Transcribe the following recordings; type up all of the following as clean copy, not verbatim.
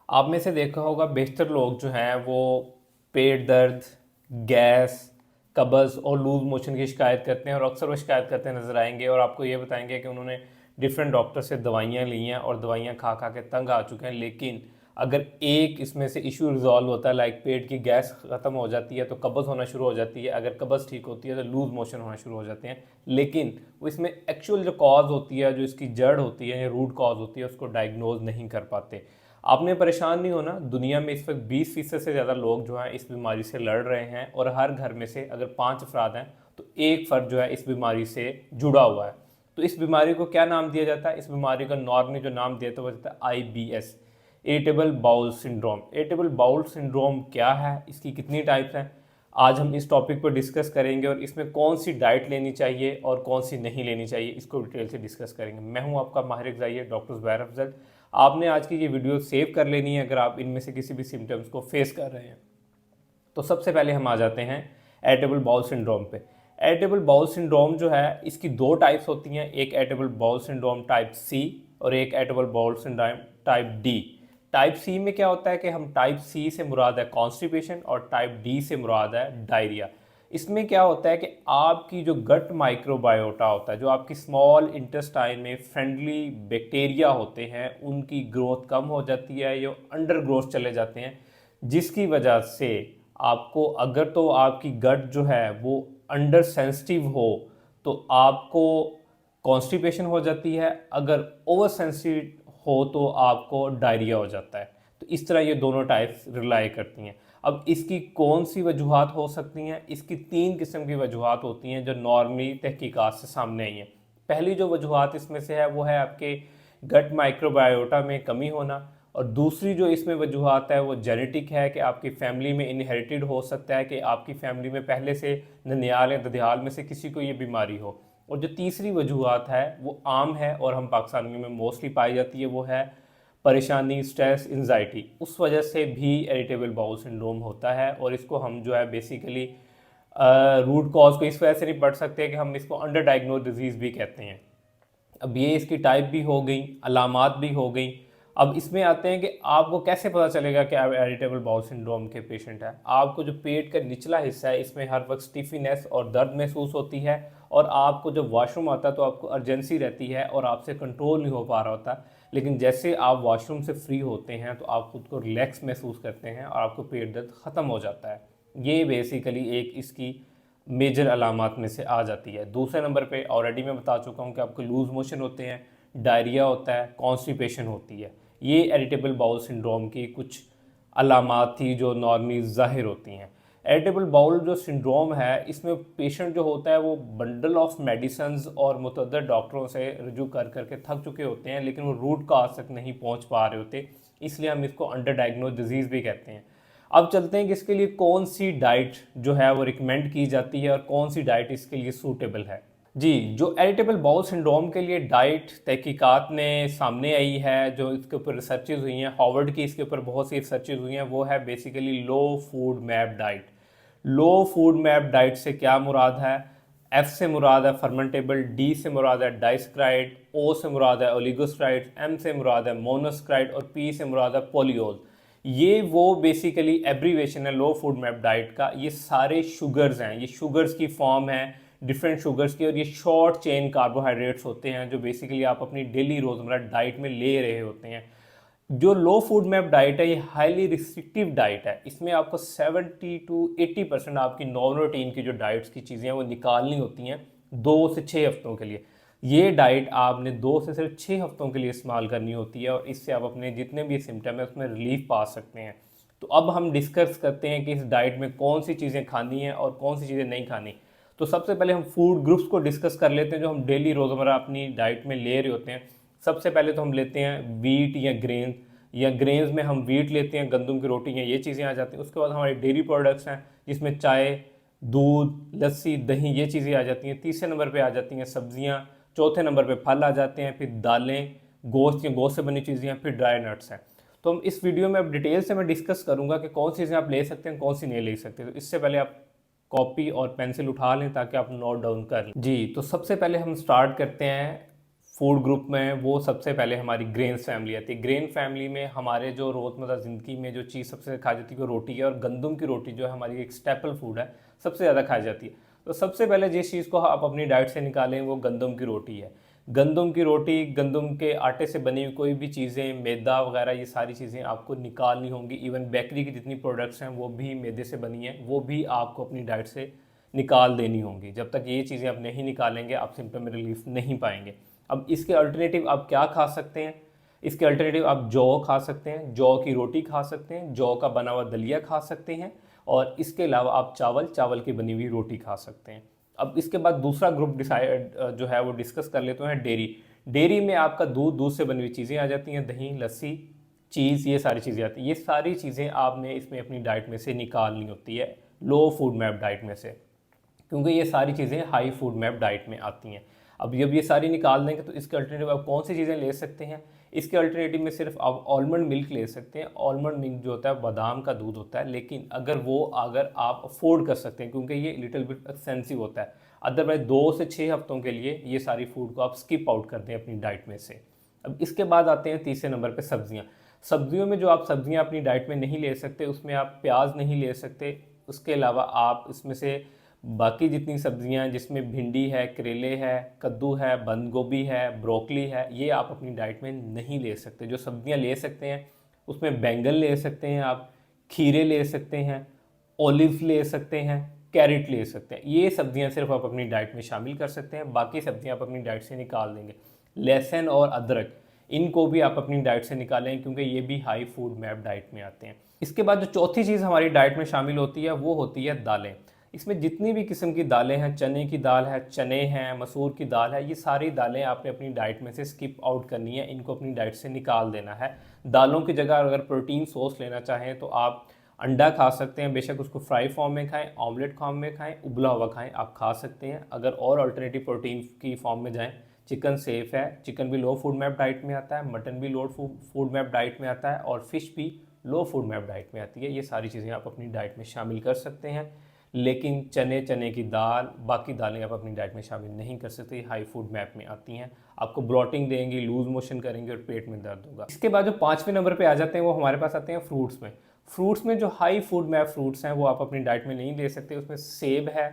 आप में से देखा होगा बेशतर लोग जो हैं वो पेट दर्द, गैस, कब्ज़ और लूज मोशन की शिकायत करते हैं और अक्सर वो शिकायत करते नज़र आएंगे और आपको ये बताएंगे कि उन्होंने डिफरेंट डॉक्टर से दवाइयाँ ली हैं और दवाइयाँ खा खा के तंग आ चुके हैं। लेकिन अगर एक इसमें से इशू रिजॉल्व होता है, लाइक पेट की गैस ख़त्म हो जाती है तो कब्ज़ होना शुरू हो जाती है, अगर कब्ज़ ठीक होती है तो लूज मोशन होना शुरू हो जाते हैं। लेकिन वो इसमें एक्चुअल जो कॉज होती है, जो इसकी जड़ होती है या रूट कॉज होती है, उसको डायग्नोज नहीं कर पाते। आपने परेशान नहीं होना। दुनिया में इस वक्त 20% से ज़्यादा लोग जो हैं इस बीमारी से लड़ रहे हैं और हर घर में से अगर 5 अफराद हैं तो एक फ़र्द जो है इस बीमारी से जुड़ा हुआ है। तो इस बीमारी को क्या नाम दिया जाता है? इस बीमारी का नॉर्मली जो नाम दिया था वो जाता है IBS, irritable bowel syndrome. Irritable bowel syndrome क्या है, इसकी कितनी टाइप्स हैं, आज हम इस टॉपिक पर डिस्कस करेंगे और इसमें कौन सी डाइट लेनी चाहिए और कौन सी नहीं लेनी चाहिए इसको डिटेल से डिस्कस करेंगे। मैं हूं आपका माहिर ग़िज़ाई डॉक्टर ज़ुबैर अफजल। आपने आज की ये वीडियो सेव कर लेनी है अगर आप इनमें से किसी भी सिम्टम्स को फेस कर रहे हैं। तो सबसे पहले हम आ जाते हैं इरिटेबल बाउल सिंड्रोम पे। इरिटेबल बाउल सिंड्रोम जो है इसकी दो टाइप्स होती हैं, एक irritable bowel syndrome type C और एक irritable bowel syndrome type D. Type C में क्या होता है कि हम टाइप सी से मुराद है कॉन्स्टिपेशन और टाइप डी से मुराद है डायरिया। इसमें क्या होता है कि आपकी जो गट माइक्रोबायोटा होता है, जो आपकी स्मॉल इंटेस्टाइन में फ्रेंडली बैक्टीरिया होते हैं, उनकी ग्रोथ कम हो जाती है, ये अंडर ग्रोथ चले जाते हैं, जिसकी वजह से आपको अगर तो आपकी गट जो है वो अंडर सेंसिटिव हो तो आपको कॉन्स्टिपेशन हो जाती है, अगर ओवर सेंसिटिव हो तो आपको डायरिया हो जाता है। तो इस तरह ये दोनों टाइप्स रिलाई करती हैं। अब इसकी कौन सी वजूहात हो सकती हैं? इसकी 3 किस्म की वजूहात होती हैं जो नॉर्मली तहकीकात से सामने आई हैं। पहली जो वजूहात इसमें से है वो है आपके गट माइक्रोबायोटा में कमी होना, और दूसरी जो इसमें वजूहात है वो जेनेटिक है कि आपकी फैमिली में इनहेरिटेड हो सकता है कि आपकी फैमिली में पहले से ननियाल या ददियाल में से किसी को ये बीमारी हो। और जो तीसरी वजूहात है वो आम है और हम पाकिस्तान में मोस्टली पाई जाती है, वो है परेशानी, स्ट्रेस, एंजाइटी। उस वजह से भी इरिटेबल बाउल सिंड्रोम होता है और इसको हम जो है बेसिकली रूट कॉज को इस वजह से नहीं पढ़ सकते कि हम इसको अंडर डायग्नोज डिजीज़ भी कहते हैं। अब ये इसकी टाइप भी हो गई, अलामात भी हो गई। अब इसमें आते हैं कि आपको कैसे पता चलेगा कि आप इरिटेबल बाउल सिंड्रोम के पेशेंट हैं। आपको जो पेट का निचला हिस्सा है इसमें हर वक्त स्टिफिनेस और दर्द महसूस होती है, और आपको जब वॉशरूम आता है तो आपको अर्जेंसी रहती है और आपसे कंट्रोल नहीं हो पा रहा होता। लेकिन जैसे आप वॉशरूम से फ्री होते हैं तो आप खुद को रिलैक्स महसूस करते हैं और आपको पेट दर्द ख़त्म हो जाता है। ये बेसिकली एक इसकी मेजर अलामात में से आ जाती है। दूसरे नंबर पे ऑलरेडी मैं बता चुका हूँ कि आपको लूज़ मोशन होते हैं, डायरिया होता है, कॉन्स्टिपेशन होती है। ये इरिटेबल बाउल सिंड्रोम की कुछ अलामात थी जो नॉर्मली ज़ाहिर होती हैं। इरिटेबल बाउल जो सिंड्रोम है इसमें पेशेंट जो होता है वो बंडल ऑफ मेडिसिन्स और मुतअद्दिद डॉक्टरों से रुजू कर करके थक चुके होते हैं, लेकिन वो रूट काज तक नहीं पहुँच पा रहे होते, इसलिए हम इसको अंडर डायग्नोज डिजीज़ भी कहते हैं। अब चलते हैं कि इसके लिए कौन सी डाइट जो है वो रिकमेंड की जाती है और कौन सी डाइट इसके लिए सूटेबल है। जी, जो इरिटेबल बाउल सिंड्रोम के लिए डाइट तहकीकात ने सामने आई है, जो इसके ऊपर रिसर्चेज हुई हैं, हार्वर्ड की इसके ऊपर बहुत सी रिसर्चेज हुई हैं, वो है basically low FODMAP diet. Low FODMAP diet से क्या मुराद है? एफ से मुराद है फर्मेंटेबल, डी से मुराद है डाइस्क्राइड, ओ से मुराद है ओलिगोस्क्राइड, एम से मुराद है मोनोस्क्राइड और पी से मुराद है पोलियोल। ये वो बेसिकली एब्रीवेशन है लो फूड मैप डाइट का। ये सारे शुगर्स हैं, ये शुगर्स की फॉर्म है, डिफरेंट शुगर्स की, और ये शॉर्ट चेन कार्बोहाइड्रेट्स होते हैं जो बेसिकली आप अपनी डेली रोज़मर्रा डाइट में ले रहे होते हैं। जो लो फूड मैप डाइट है ये हाईली रिस्ट्रिक्टिव डाइट है। इसमें आपको 70 to 80% आपकी नॉन रूटीन की जो डाइट्स की चीज़ें हैं वो निकालनी होती हैं 2 से 6 हफ्तों के लिए। ये डाइट आपने 2 से सिर्फ 6 हफ्तों के लिए इस्तेमाल करनी होती है और इससे आप अपने जितने भी सिम्टम है उसमें रिलीफ पा सकते हैं। तो अब हम डिस्कस करते हैं कि इस डाइट में कौन सी चीज़ें खानी हैं और कौन सी चीज़ें नहीं खानी। तो सबसे पहले हम फूड ग्रुप्स को डिस्कस कर लेते हैं जो हम डेली रोज़मर्रा अपनी डाइट में ले रहे होते हैं। सबसे पहले तो हम लेते हैं वीट या ग्रेन, या ग्रेन्स में हम वीट लेते हैं, गंदम की रोटी, या ये चीज़ें आ जाती हैं। उसके बाद हमारे डेयरी प्रोडक्ट्स हैं जिसमें चाय, दूध, लस्सी, दही, ये चीज़ें आ जाती हैं। तीसरे नंबर पे आ जाती हैं सब्जियां, चौथे नंबर पे फल आ जाते हैं, फिर दालें, गोश्त या गोश्त से बनी चीज़ें, फिर ड्राई नट्स हैं। तो हम इस वीडियो में अब डिटेल से मैं डिस्कस करूँगा कि कौन सी चीज़ें आप ले सकते हैं, कौन सी नहीं ले सकते। तो इससे पहले आप कॉपी और पेंसिल उठा लें ताकि आप नोट डाउन कर लें। जी, तो सबसे पहले हम स्टार्ट करते हैं फूड ग्रुप में वो सबसे पहले हमारी ग्रेन्स फैमिली आती है। ग्रेन फैमिली में हमारे जो रोज़मर्रा ज़िंदगी में जो चीज़ सबसे ज़्यादा खाई जाती है वो रोटी है, और गंदम की रोटी जो है हमारी एक स्टेपल फूड है, सबसे ज़्यादा खाई जाती है। तो सबसे पहले जिस चीज़ को आप अपनी डाइट से निकालें वो गंदम की रोटी है। गंदम की रोटी, गंदम के आटे से बनी हुई कोई भी चीज़ें, मैदा वगैरह, ये सारी चीज़ें आपको निकालनी होंगी। इवन बेकरी की जितनी प्रोडक्ट्स हैं वो भी मैदे से बनी हैं, वो भी आपको अपनी डाइट से निकाल देनी होंगी। जब तक ये चीज़ें आप नहीं निकालेंगे आप सिम्टम में रिलीफ नहीं पाएंगे। अब इसके अल्टरनेटिव आप क्या खा सकते हैं? इसके अल्टरनेटिव आप जौ खा सकते हैं, जौ की रोटी खा सकते हैं, जौ का बना हुआ दलिया खा सकते हैं, और इसके अलावा आप चावल की बनी हुई रोटी खा सकते हैं। अब इसके बाद दूसरा ग्रुप डिसाइड जो है वो डिस्कस कर लेते हैं डेयरी। डेयरी में आपका दूध से बनी हुई चीज़ें आ जाती हैं, दही, लस्सी, चीज़, ये सारी चीज़ें आती हैं। ये सारी चीज़ें आपने इसमें अपनी डाइट में से निकालनी होती है, लो फूड मैप डाइट में से, क्योंकि ये सारी चीज़ें हाई फूड मैप डाइट में आती हैं। अब जब ये सारी निकाल देंगे तो इसके अल्टरनेटिव आप कौन सी चीज़ें ले सकते हैं? इसके अल्टरनेटिव में सिर्फ आप आलमंड मिल्क ले सकते हैं। आलमंड मिल्क जो होता है बादाम का दूध होता है, लेकिन अगर आप अफोर्ड कर सकते हैं, क्योंकि ये लिटिल बिट एक्सपेंसिव होता है। अदरवाइज 2 से 6 हफ्तों के लिए ये सारी फूड को आप स्किप आउट कर दें अपनी डाइट में से। अब इसके बाद आते हैं तीसरे नंबर पे सब्जियां। सब्जियों में जो आप सब्जियां अपनी डाइट में नहीं ले सकते, उसमें आप प्याज नहीं ले सकते। उसके अलावा आप इसमें से बाकी जितनी सब्जियां हैं, जिसमें भिंडी है, करेले है, कद्दू है, बंद गोभी है, ब्रोकली है, ये आप अपनी डाइट में नहीं ले सकते। जो सब्जियां ले सकते हैं उसमें बैंगन ले सकते हैं, आप खीरे ले सकते हैं, ओलिव ले सकते हैं, कैरेट ले सकते हैं। ये सब्जियां सिर्फ आप अपनी डाइट में शामिल कर सकते हैं, बाकी सब्जियां आप अपनी डाइट से निकाल देंगे। लहसुन और अदरक, इनको भी आप अपनी डाइट से निकालें, क्योंकि ये भी हाई फूड मैप डाइट में आते हैं। इसके बाद जो चौथी चीज़ हमारी डाइट में शामिल होती है वो होती है दालें। इसमें जितनी भी किस्म की दालें हैं, चने की दाल है, चने हैं, मसूर की दाल है, ये सारी दालें आपने अपनी डाइट में से स्किप आउट करनी है, इनको अपनी डाइट से निकाल देना है। दालों की जगह अगर प्रोटीन सोर्स लेना चाहें तो आप अंडा खा सकते हैं, बेशक उसको फ्राई फॉर्म में खाएं, ऑमलेट फॉर्म में खाएं, उबला हुआ खाएं, आप खा सकते हैं। अगर और अल्टरनेटिव प्रोटीन की फॉर्म में जाएं, चिकन सेफ है, चिकन भी लो फूड मैप डाइट में आता है, मटन भी लो फूड मैप डाइट में आता है, और फिश भी लो फूड मैप डाइट में आती है। ये सारी चीज़ें आप अपनी डाइट में शामिल कर सकते हैं, लेकिन चने की दाल, बाकी दालें आप अपनी डाइट में शामिल नहीं कर सकते, हाई फूड मैप में आती हैं, आपको ब्लॉटिंग देंगी, लूज मोशन करेंगे और पेट में दर्द होगा। इसके बाद जो 5वें नंबर पे आ जाते हैं वो हमारे पास आते हैं फ्रूट्स में। फ्रूट्स में जो हाई फूड मैप फ्रूट्स हैं वो आप अपनी डाइट में नहीं ले सकते। उसमें सेब है,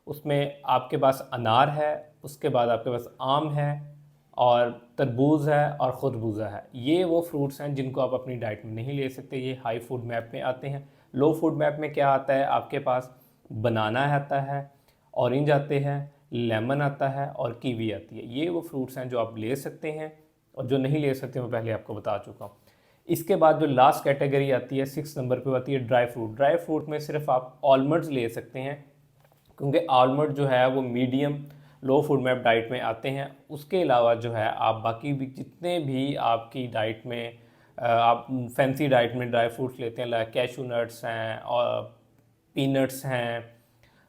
उसमें आपके पास अनार है, उसके बाद आपके पास आम है, और तरबूज है, और खरबूजा है। ये वो फ्रूट्स हैं जिनको आप अपनी डाइट में नहीं ले सकते, ये हाई फूड मैप में आते हैं। लो फूड मैप में क्या आता है? आपके पास बनाना आता है, ऑरेंज आते हैं, लेमन आता है, और कीवी आती है। ये वो फ्रूट्स हैं जो आप ले सकते हैं, और जो नहीं ले सकते मैं पहले आपको बता चुका हूँ। इसके बाद जो लास्ट कैटेगरी आती है 6 नंबर पे आती है ड्राई फ्रूट। ड्राई फ्रूट में सिर्फ आप आलमंड्स ले सकते हैं, क्योंकि आलमंड जो है वो medium low FODMAP diet में आते हैं। उसके अलावा जो है आप बाकी भी जितने भी आपकी डाइट में आप फैंसी डाइट में ड्राई फ्रूट्स लेते हैं, लाइक कैशू नट्स हैं और पीनट्स हैं,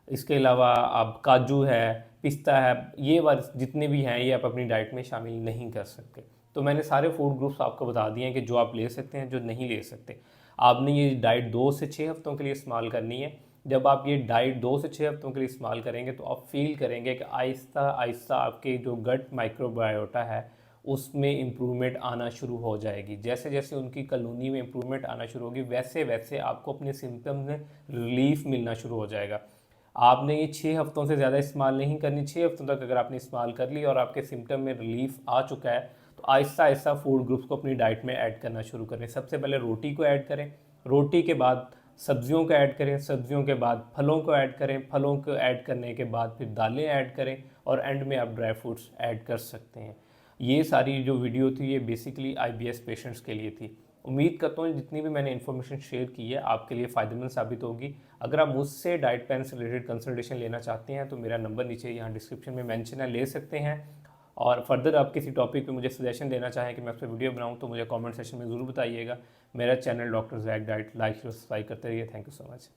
इसके अलावा आप काजू है, पिस्ता है, ये वाले जितने भी हैं ये आप अपनी डाइट में शामिल नहीं कर सकते। तो मैंने सारे फूड ग्रुप्स आपको बता दिए हैं कि जो आप ले सकते हैं, जो नहीं ले सकते। आपने ये डाइट 2 से 6 हफ्तों के लिए इस्तेमाल करनी है। जब आप ये डाइट 2 से 6 हफ्तों के लिए इस्तेमाल करेंगे तो आप फील करेंगे कि आहिस्ता आहिस्ता आपके जो गट माइक्रोबायोटा है उसमें इम्प्रूवमेंट आना शुरू हो जाएगी। जैसे जैसे उनकी कॉलोनी में इम्प्रूवमेंट आना शुरू होगी, वैसे वैसे आपको अपने सिम्टम्स में रिलीफ मिलना शुरू हो जाएगा। आपने ये 6 हफ्तों से ज़्यादा इस्तेमाल नहीं करनी। 6 हफ्तों तक अगर आपने इस्तेमाल कर ली और आपके सिम्टम में रिलीफ आ चुका है तो आहिस्ता आहिस्ता फूड ग्रुप्स को अपनी डाइट में ऐड करना शुरू करें। सबसे पहले रोटी को ऐड करें, रोटी के बाद सब्जियों को ऐड करें, सब्जियों के बाद फलों को ऐड करें, फलों को ऐड करने के बाद फिर दालें ऐड करें, और एंड में आप ड्राई फ्रूट्स ऐड कर सकते हैं। ये सारी जो वीडियो थी ये बेसिकली IBS पेशेंट्स के लिए थी। उम्मीद करता हूँ जितनी भी मैंने इन्फॉर्मेशन शेयर की है आपके लिए फ़ायदेमंद साबित होगी। अगर आप मुझसे डाइट प्लान से रिलेटेड कंसल्टेशन लेना चाहते हैं तो मेरा नंबर नीचे यहाँ डिस्क्रिप्शन में मेंशन है, ले सकते हैं। और फर्दर आप किसी टॉपिक पे मुझे सजेशन देना चाहें कि मैं उस पर वीडियो बनाऊँ तो मुझे कमेंट सेक्शन में ज़रूर बताइएगा। मेरा channel doctor Jack diet like और सब्सक्राइब करते रहिए। Thank you so much.